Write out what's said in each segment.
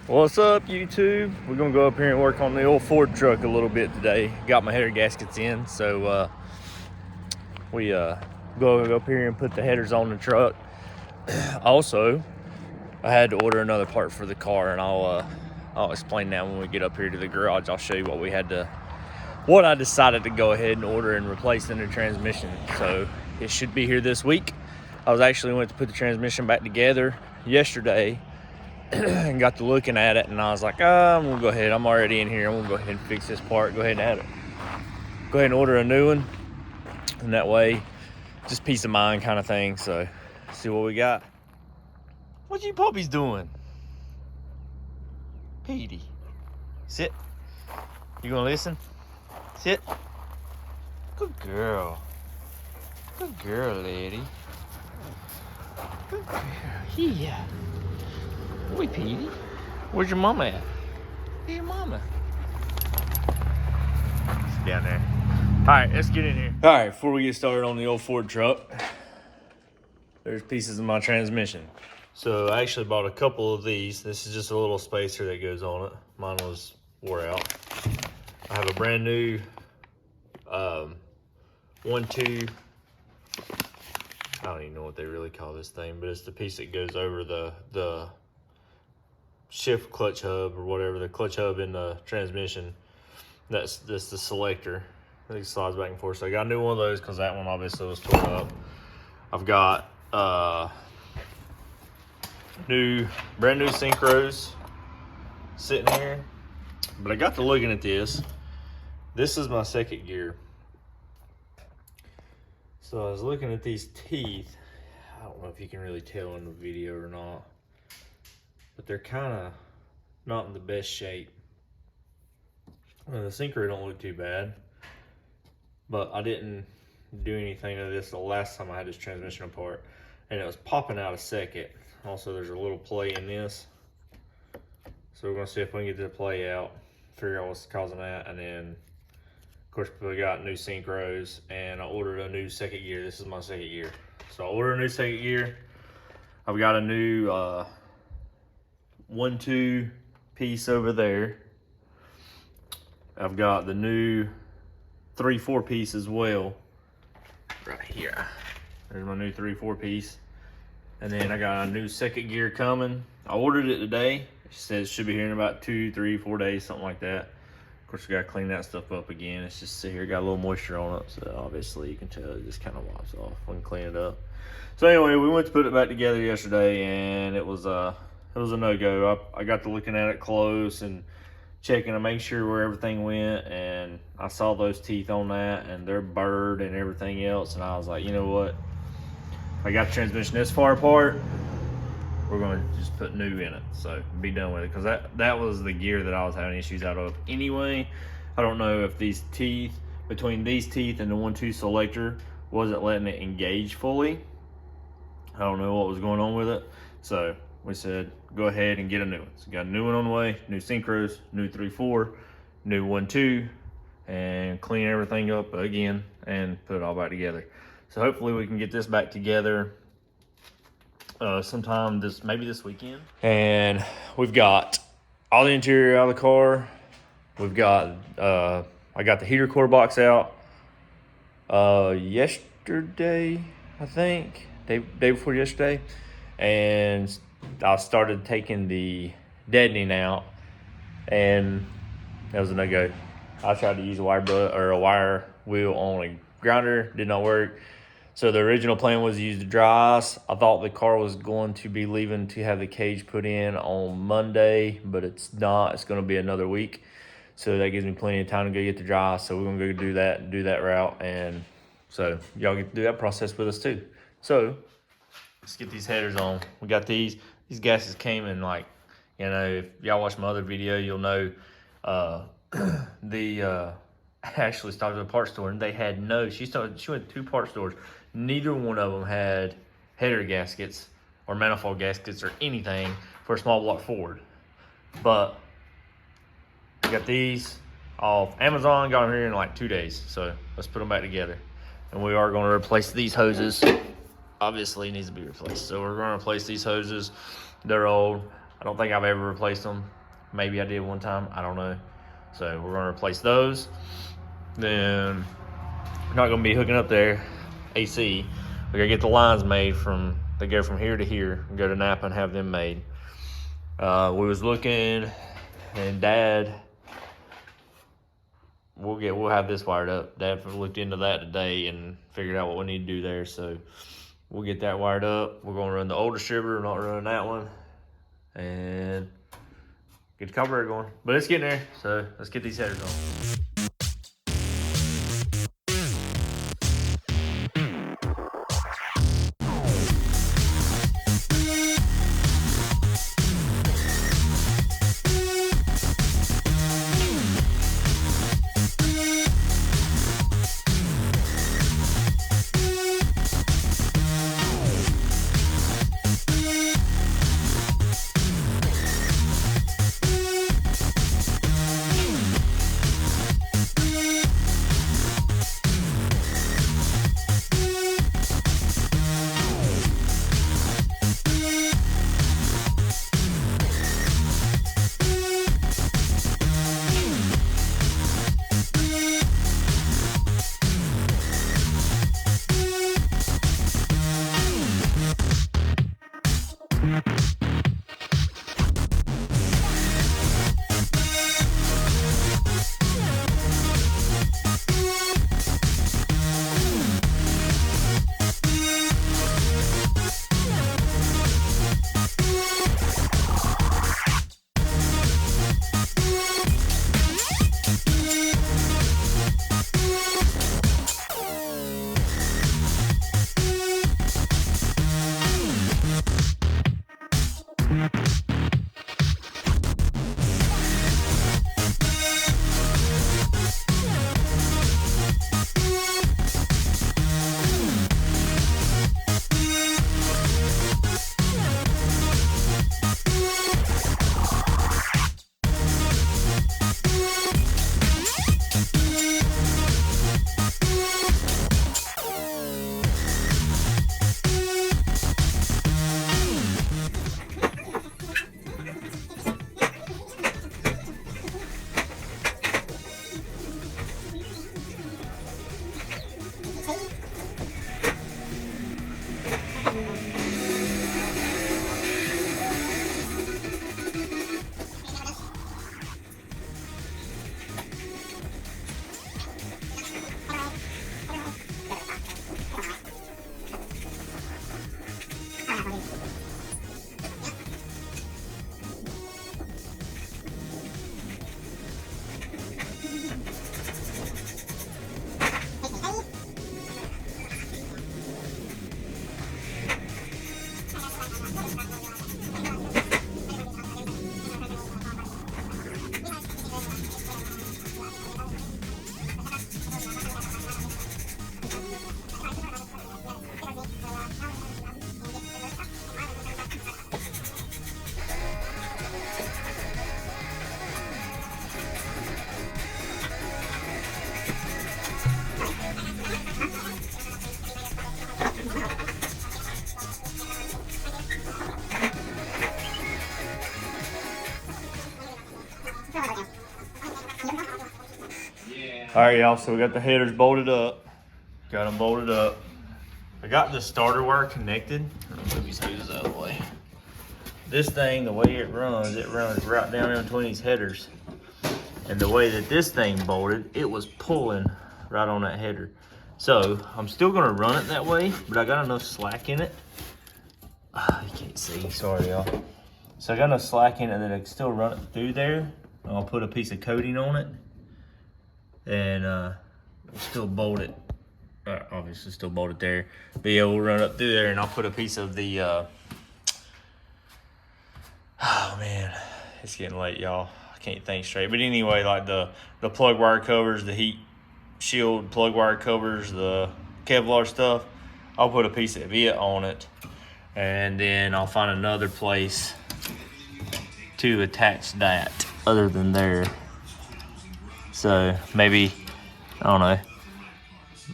What's up, YouTube? We're gonna go up here and work on the old Ford truck a little bit today. Got my header gaskets in, so we go up here and put the headers on the truck. Also, I had to order another part for the car, and I'll explain that when we get up here to the garage. I'll show you what I decided to go ahead and order and replace in the transmission. So it should be here this week. I was actually went to put the transmission back together yesterday and got to looking at it, and I was like, I'm gonna go ahead. I'm already in here. I'm gonna go ahead and fix this part. Go ahead and add it. Go ahead and order a new one, and that way, just peace of mind kind of thing. So, see what we got. What you puppies doing? Petey, sit. You gonna listen? Sit. Good girl. Good girl, lady. Good girl. Yeah. Wait, Petey. Where's your mama at? Where's your mama? She's down there. Alright, let's get in here. Alright, before we get started on the old Ford truck, there's pieces of my transmission. So I actually bought a couple of these. This is just a little spacer that goes on it. Mine was wore out. I have a brand new 1-2, I don't even know what they really call this thing, but it's the piece that goes over the shift clutch hub or whatever, the clutch hub in the transmission. That's the selector. I think it slides back and forth. So I got a new one of those because that one obviously was torn up. I've got brand new synchros sitting here. But I got to looking at this. This is my second gear. So I was looking at these teeth. I don't know if you can really tell in the video or not, but they're kind of not in the best shape. The synchro don't look too bad, but I didn't do anything to this the last time I had this transmission apart, and it was popping out a second. Also, there's a little play in this, so we're gonna see if we can get the play out, figure out what's causing that, and then of course we got new synchros, and I ordered a new second gear. This is my second gear, so I ordered a new second gear. I've got a new 1-2 piece over there. I've got the new 3-4 piece as well right here. There's my new 3-4 piece, and then I got a new second gear coming. I ordered it today. It says it should be here in about 2, 3, 4 days, something like that. Of course, we gotta clean that stuff up again. It's just sit here, got a little moisture on it, so obviously you can tell it just kind of wipes off when you clean it up. So anyway, we went to put it back together yesterday, and it was a no-go. I got to looking at it close and checking to make sure where everything went, and I saw those teeth on that, and they're burred and everything else, and I was like, you know what? I got the transmission this far apart, we're going to just put new in it, so be done with it, because that was the gear that I was having issues out of anyway. I don't know if these teeth, between these teeth and the 1-2 selector, wasn't letting it engage fully. I don't know what was going on with it, so we said go ahead and get a new one. So got a new one on the way, new synchros, new 3-4, new 1-2, and clean everything up again and put it all back together. So hopefully we can get this back together sometime maybe this weekend. And we've got all the interior out of the car. We've got I got the heater core box out yesterday, I think, day before yesterday, and I started taking the deadening out, and that was a no-go. I tried to use a wire wheel on a grinder, did not work. So the original plan was to use the dry ice. I thought the car was going to be leaving to have the cage put in on Monday, but it's not. It's going to be another week. So that gives me plenty of time to go get the dry ice. So we're going to go do that route. And so y'all get to do that process with us too. So let's get these headers on. We got these gaskets came in, like, you know, if y'all watch my other video, you'll know I actually stopped at a parts store, and they had she went to 2 parts stores. Neither one of them had header gaskets or manifold gaskets or anything for a small block Ford. But we got these off Amazon, got them here in like 2 days. So let's put them back together. And we are going to replace these hoses. Obviously, it needs to be replaced. So we're going to replace these hoses. They're old. I don't think I've ever replaced them. Maybe I did one time, I don't know. So we're gonna replace those. Then we're not gonna be hooking up their AC. We gotta get the lines made they go from here to here and go to Napa and have them made. We was looking, and Dad, we'll have this wired up. Dad looked into that today and figured out what we need to do there. So we'll get that wired up. We're gonna run the old distributor, not running that one, and get the carburetor going. But it's getting there, so let's get these headers on. All right, y'all, so we got the headers bolted up. Got them bolted up. I got the starter wire connected. Move these hoses out of the way. This thing, the way it runs right down in between these headers. And the way that this thing bolted, it was pulling right on that header. So I'm still gonna run it that way, but I got enough slack in it. You can't see, sorry y'all. So I got enough slack in it that I can still run it through there. I'll put a piece of coating on it. And we'll still bolt it. Obviously still bolt it there. But yeah, we'll run it up through there and I'll put a piece of the, oh man, it's getting late, y'all. I can't think straight. But anyway, like the plug wire covers, the heat shield plug wire covers, the Kevlar stuff, I'll put a piece of it on it. And then I'll find another place to attach that other than there. So maybe, I don't know,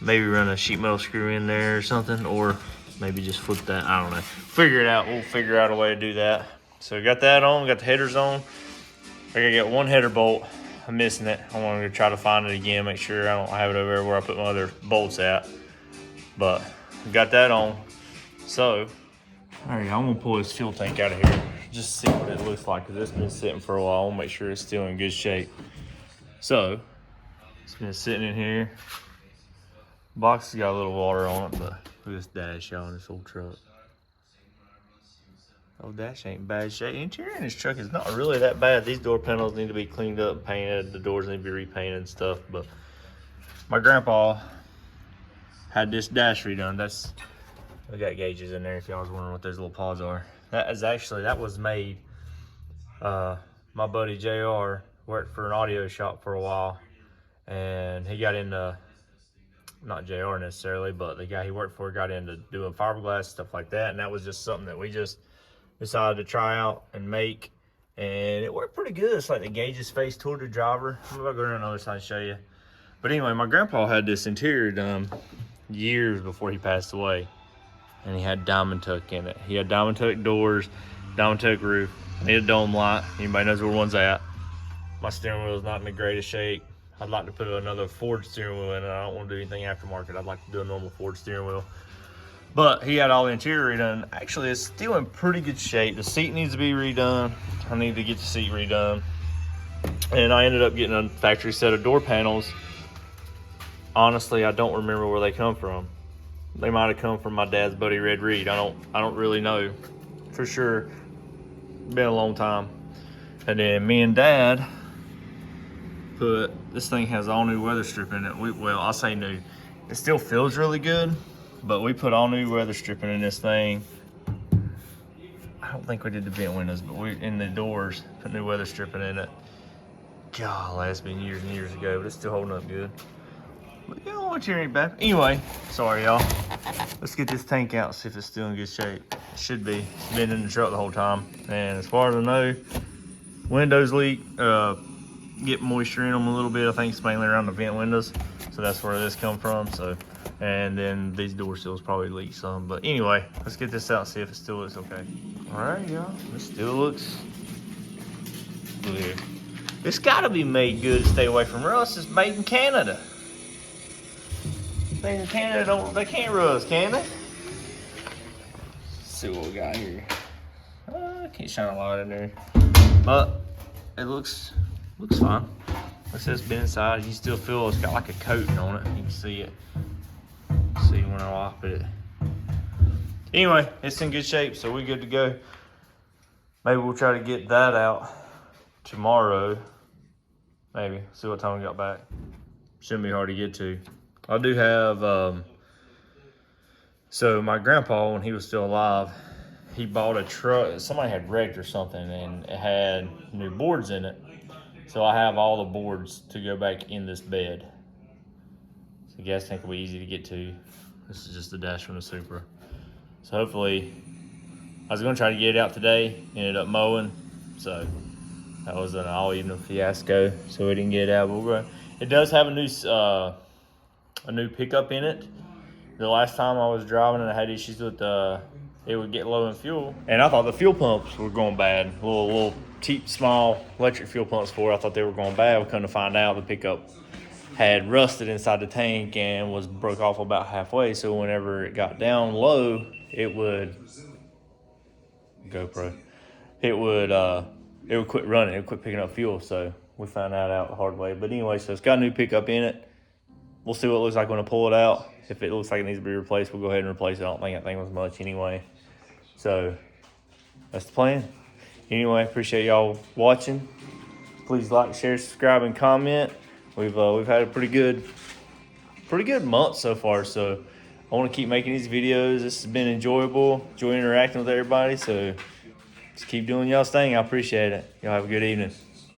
maybe run a sheet metal screw in there or something, or maybe just flip that, I don't know. Figure it out, we'll figure out a way to do that. So got that on, got the headers on. I gotta get one header bolt. I'm missing it. I want to try to find it again, make sure I don't have it over there where I put my other bolts at. But got that on. So, all right, I'm gonna pull this fuel tank out of here. Just see what it looks like, because it's been sitting for a while. I want to make sure it's still in good shape. So, it's been sitting in here. Box has got a little water on it, but look at this dash on this old truck. Oh, dash ain't bad shape. Interior in this truck is not really that bad. These door panels need to be cleaned up and painted. The doors need to be repainted and stuff. But my grandpa had this dash redone. We got gauges in there if y'all was wondering what those little paws are. That was made. My buddy JR worked for an audio shop for a while, and he got into, not JR necessarily, but the guy he worked for got into doing fiberglass, stuff like that. And that was just something that we just decided to try out and make, and it worked pretty good. It's like the gauges face toward the driver. I'm gonna go around the other side and show you. But anyway, my grandpa had this interior done years before he passed away, and he had diamond tuck in it. He had diamond tuck doors, diamond tuck roof. I need a dome light. Anybody knows where one's at. My steering wheel is not in the greatest shape. I'd like to put another Ford steering wheel in it. I don't want to do anything aftermarket. I'd like to do a normal Ford steering wheel. But he had all the interior redone. Actually, it's still in pretty good shape. The seat needs to be redone. I need to get the seat redone. And I ended up getting a factory set of door panels. Honestly, I don't remember where they come from. They might have come from my dad's buddy Red Reed. I don't really know for sure. Been a long time. And then me and Dad put, this thing has all new weather stripping in it. Well, I say new. It still feels really good, but we put all new weather stripping in this thing. I don't think we did the vent windows, but we, in the doors, put new weather stripping in it. Golly, that's been years and years ago, but it's still holding up good. But you know what, you ain't bad. Anyway, sorry y'all. Let's get this tank out, see if it's still in good shape. It should be. It's been in the truck the whole time. And as far as I know, windows leak, get moisture in them a little bit. I think it's mainly around the vent windows. So that's where this come from. So, and then these door seals probably leak some. But anyway, let's get this out and see if it still looks okay. All right, y'all. It still looks good. It's gotta be made good to stay away from rust. It's made in Canada. Things in Canada they can't rust, can they? Let's see what we got here. I can't shine a light in there, but it looks fine. It says been inside. You still feel it's got like a coating on it. You can see it. See when I wipe it. Anyway, it's in good shape, so we're good to go. Maybe we'll try to get that out tomorrow. Maybe see what time we got back. Shouldn't be hard to get to. I do have, so my grandpa, when he was still alive, he bought a truck. Somebody had wrecked or something, and it had new boards in it. So I have all the boards to go back in this bed. So the gas tank will be easy to get to. This is just the dash from the Supra. So hopefully, I was gonna try to get it out today, ended up mowing. So that was an all evening fiasco. So we didn't get it out, but it does have a new pickup in it. The last time I was driving and I had issues with it would get low in fuel, and I thought the fuel pumps were going bad. Little cheap, small electric fuel pumps for it. I thought they were going bad. We come to find out the pickup had rusted inside the tank and was broke off about halfway. So whenever it got down low, it would GoPro. It would quit running. It would quit picking up fuel. So we found that out the hard way. But anyway, so it's got a new pickup in it. We'll see what it looks like when I pull it out. If it looks like it needs to be replaced, we'll go ahead and replace it. I don't think that thing was much anyway. So that's the plan. Anyway, appreciate y'all watching. Please like, share, subscribe, and comment. We've had a pretty good month so far. So I want to keep making these videos. This has been enjoyable. Enjoy interacting with everybody. So just keep doing y'all's thing. I appreciate it. Y'all have a good evening.